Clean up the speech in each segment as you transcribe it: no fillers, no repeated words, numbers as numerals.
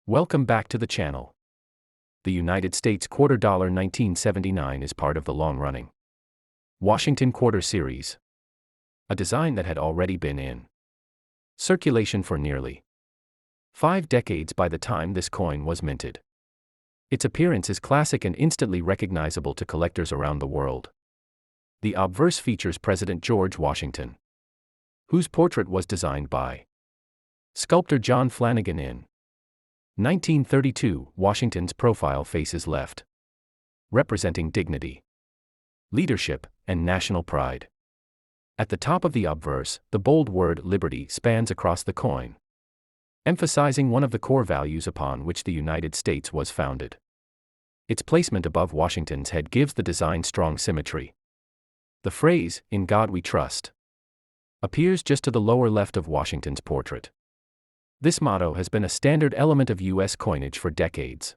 Welcome back to the channel. The United States Quarter Dollar 1979 is part of the long-running Washington Quarter series, a design that had already been in circulation for nearly 5 decades by the time this coin was minted. Its appearance is classic and instantly recognizable to collectors around the world. The obverse features President George Washington, whose portrait was designed by sculptor John Flanagan in 1932. Washington's profile faces left, representing dignity, leadership, and national pride. At the top of the obverse, the bold word "Liberty" spans across the coin, emphasizing one of the core values upon which the United States was founded. Its placement above Washington's head gives the design strong symmetry. The phrase, "In God We Trust," appears just to the lower left of Washington's portrait. This motto has been a standard element of U.S. coinage for decades,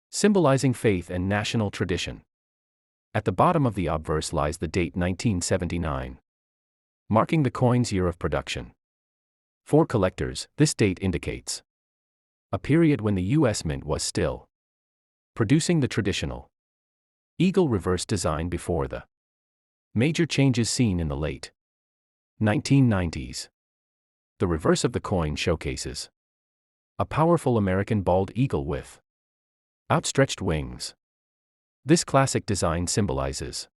symbolizing faith and national tradition. At the bottom of the obverse lies the date 1979, marking the coin's year of production. For collectors, this date indicates a period when the U.S. Mint was still producing the traditional eagle reverse design before the major changes seen in the late 1990s. The reverse of the coin showcases a powerful American bald eagle with outstretched wings. This classic design symbolizes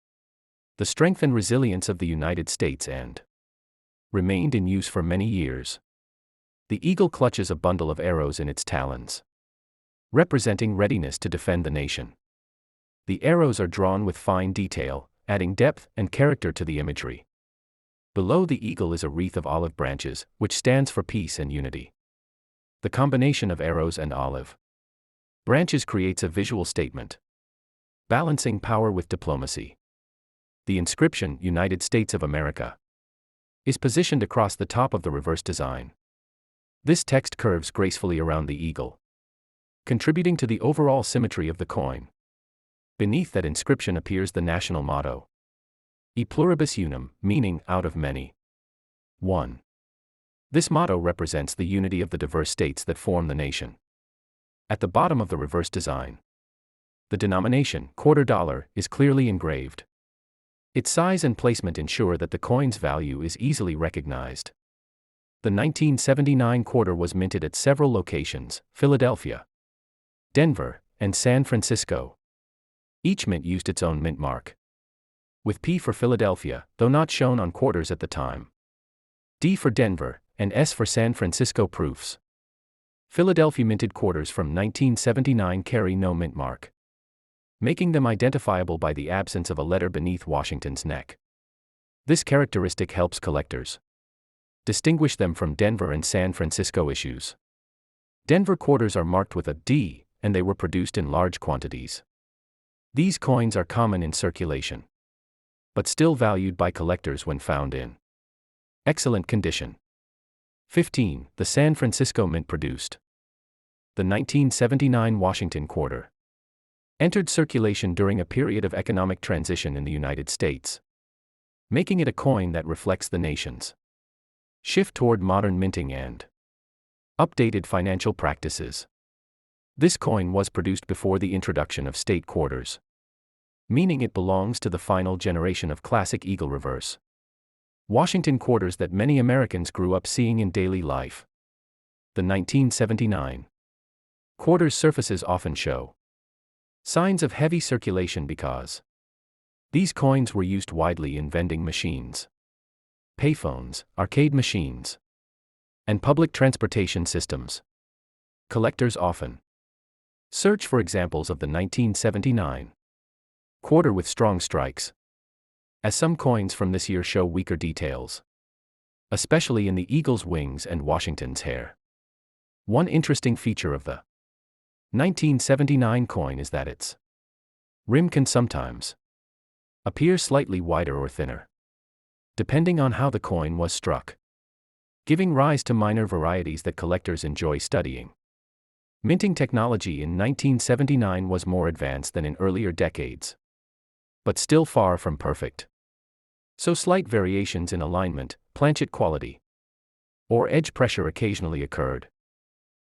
the strength and resilience of the United States and remained in use for many years. The eagle clutches a bundle of arrows in its talons, representing readiness to defend the nation. The arrows are drawn with fine detail, adding depth and character to the imagery. Below the eagle is a wreath of olive branches, which stands for peace and unity. The combination of arrows and olive branches creates a visual statement, balancing power with diplomacy. The inscription, "United States of America," is positioned across the top of the reverse design. This text curves gracefully around the eagle, contributing to the overall symmetry of the coin. Beneath that inscription appears the national motto, "E pluribus unum," meaning out of many, one. This motto represents the unity of the diverse states that form the nation. At the bottom of the reverse design, the denomination, quarter dollar, is clearly engraved. Its size and placement ensure that the coin's value is easily recognized. The 1979 quarter was minted at several locations: Philadelphia, Denver, and San Francisco. Each mint used its own mint mark, with P for Philadelphia, though not shown on quarters at the time, D for Denver, and S for San Francisco proofs. Philadelphia minted quarters from 1979 carry no mint mark, making them identifiable by the absence of a letter beneath Washington's neck. This characteristic helps collectors distinguish them from Denver and San Francisco issues. Denver quarters are marked with a D, and they were produced in large quantities. These coins are common in circulation, but still valued by collectors when found in excellent condition. 15. The San Francisco Mint produced the 1979 Washington quarter entered circulation during a period of economic transition in the United States, making it a coin that reflects the nation's shift toward modern minting and updated financial practices. This coin was produced before the introduction of state quarters, meaning it belongs to the final generation of classic eagle reverse Washington quarters that many Americans grew up seeing in daily life. The 1979 quarter's surfaces often show signs of heavy circulation because these coins were used widely in vending machines, payphones, arcade machines, and public transportation systems. Collectors often search for examples of the 1979 quarter with strong strikes, as some coins from this year show weaker details, especially in the eagle's wings and Washington's hair. One interesting feature of the 1979 coin is that its rim can sometimes appear slightly wider or thinner, depending on how the coin was struck, giving rise to minor varieties that collectors enjoy studying. Minting technology in 1979 was more advanced than in earlier decades, but still far from perfect. So slight variations in alignment, planchet quality, or edge pressure occasionally occurred.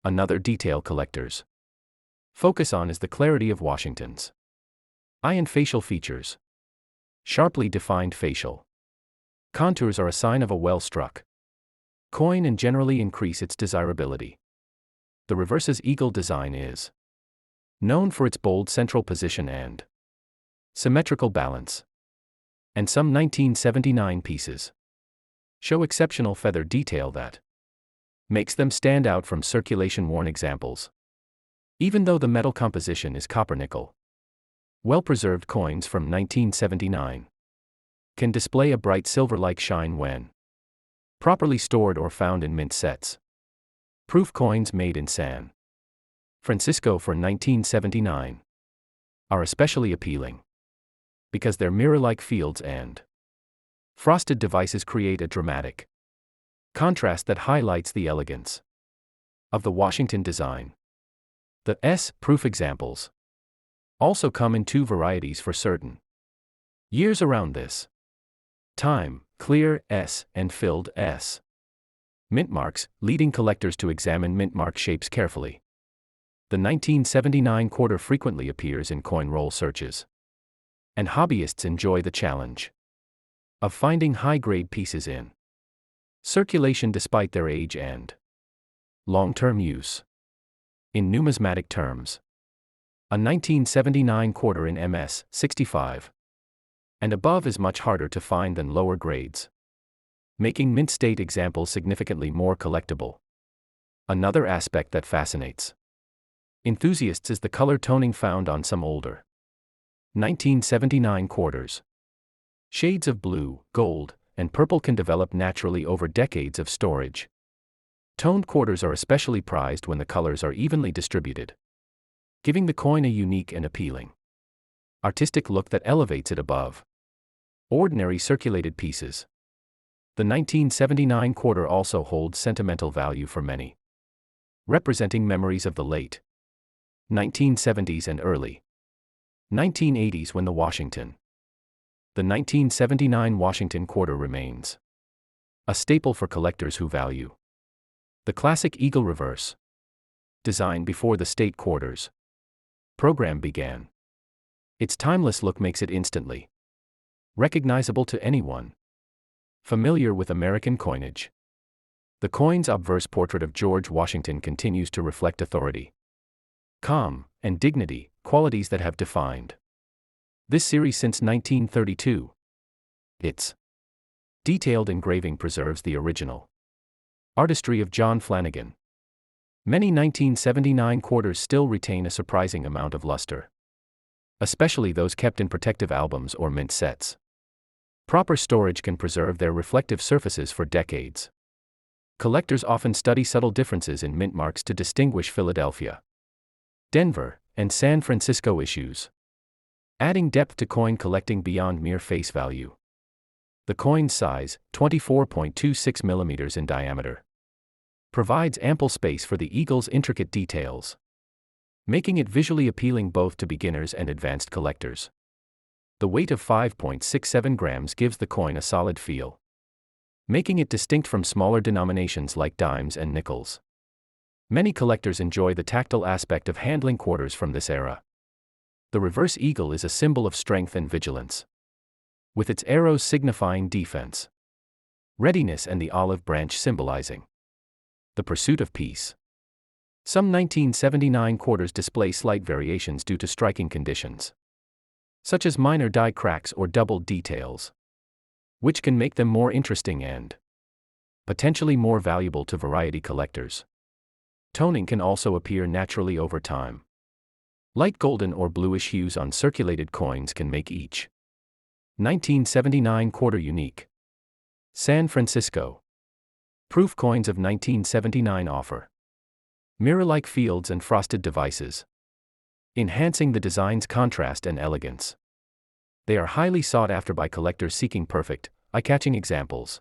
Another detail collectors focus on is the clarity of Washington's eye and facial features. Sharply defined facial contours are a sign of a well-struck coin and generally increase its desirability. The reverse's eagle design is known for its bold central position and symmetrical balance. And some 1979 pieces show exceptional feather detail that makes them stand out from circulation-worn examples. Even though the metal composition is copper-nickel, well-preserved coins from 1979 can display a bright silver-like shine when properly stored or found in mint sets. Proof coins made in San Francisco for 1979 are especially appealing because their mirror-like fields and frosted devices create a dramatic contrast that highlights the elegance of the Washington design. The S-proof examples also come in two varieties for certain years around this time: clear S and filled S. Mint marks, leading collectors to examine mint mark shapes carefully. The 1979 quarter frequently appears in coin roll searches, and hobbyists enjoy the challenge of finding high-grade pieces in circulation despite their age and long-term use. In numismatic terms, a 1979 quarter in MS 65 and above is much harder to find than lower grades, making mint state examples significantly more collectible. Another aspect that fascinates enthusiasts is the color toning found on some older 1979 quarters. Shades of blue, gold, and purple can develop naturally over decades of storage. Toned quarters are especially prized when the colors are evenly distributed, giving the coin a unique and appealing artistic look that elevates it above ordinary circulated pieces. The 1979 quarter also holds sentimental value for many, representing memories of the late 1970s and early 1980s when the 1979 Washington quarter remains a staple for collectors who value the classic eagle reverse design before the state quarters program began. Its timeless look makes it instantly recognizable to anyone familiar with American coinage. The coin's obverse portrait of George Washington continues to reflect authority, calm, and dignity, qualities that have defined this series since 1932. Its detailed engraving preserves the original artistry of John Flanagan. Many 1979 quarters still retain a surprising amount of luster, especially those kept in protective albums or mint sets. Proper storage can preserve their reflective surfaces for decades. Collectors often study subtle differences in mint marks to distinguish Philadelphia, Denver, and San Francisco issues, adding depth to coin collecting beyond mere face value. The coin's size, 24.26 mm in diameter, provides ample space for the eagle's intricate details, making it visually appealing both to beginners and advanced collectors. The weight of 5.67 grams gives the coin a solid feel, making it distinct from smaller denominations like dimes and nickels. Many collectors enjoy the tactile aspect of handling quarters from this era. The reverse eagle is a symbol of strength and vigilance, with its arrows signifying defense, readiness, and the olive branch symbolizing the pursuit of peace. Some 1979 quarters display slight variations due to striking conditions, such as minor die cracks or doubled details, which can make them more interesting and potentially more valuable to variety collectors. Toning can also appear naturally over time. Light golden or bluish hues on circulated coins can make each 1979 quarter unique. San Francisco proof coins of 1979 offer mirror-like fields and frosted devices, enhancing the design's contrast and elegance. They are highly sought after by collectors seeking perfect, eye-catching examples.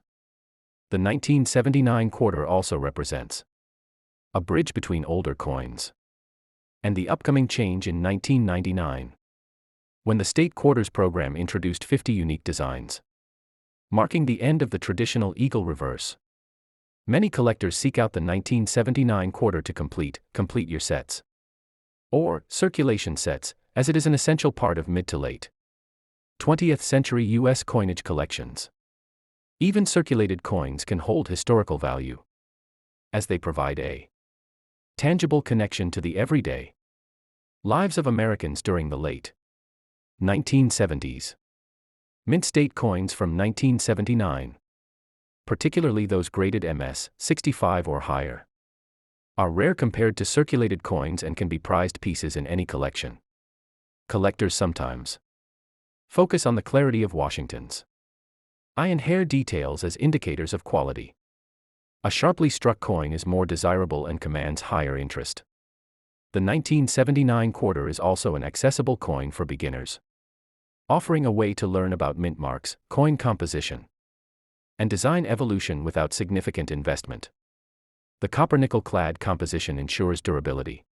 The 1979 quarter also represents a bridge between older coins and the upcoming change in 1999, when the state quarters program introduced 50 unique designs, marking the end of the traditional eagle reverse. Many collectors seek out the 1979 quarter to complete your sets. Or circulation sets, as it is an essential part of mid to late 20th century U.S. coinage collections. Even circulated coins can hold historical value, as they provide a tangible connection to the everyday lives of Americans during the late 1970s. Mint state coins from 1979, particularly those graded MS 65 or higher, are rare compared to circulated coins and can be prized pieces in any collection. Collectors sometimes focus on the clarity of Washington's iron hair details as indicators of quality. A sharply struck coin is more desirable and commands higher interest. The 1979 quarter is also an accessible coin for beginners, offering a way to learn about mint marks, coin composition, and design evolution without significant investment. The copper-nickel clad composition ensures durability,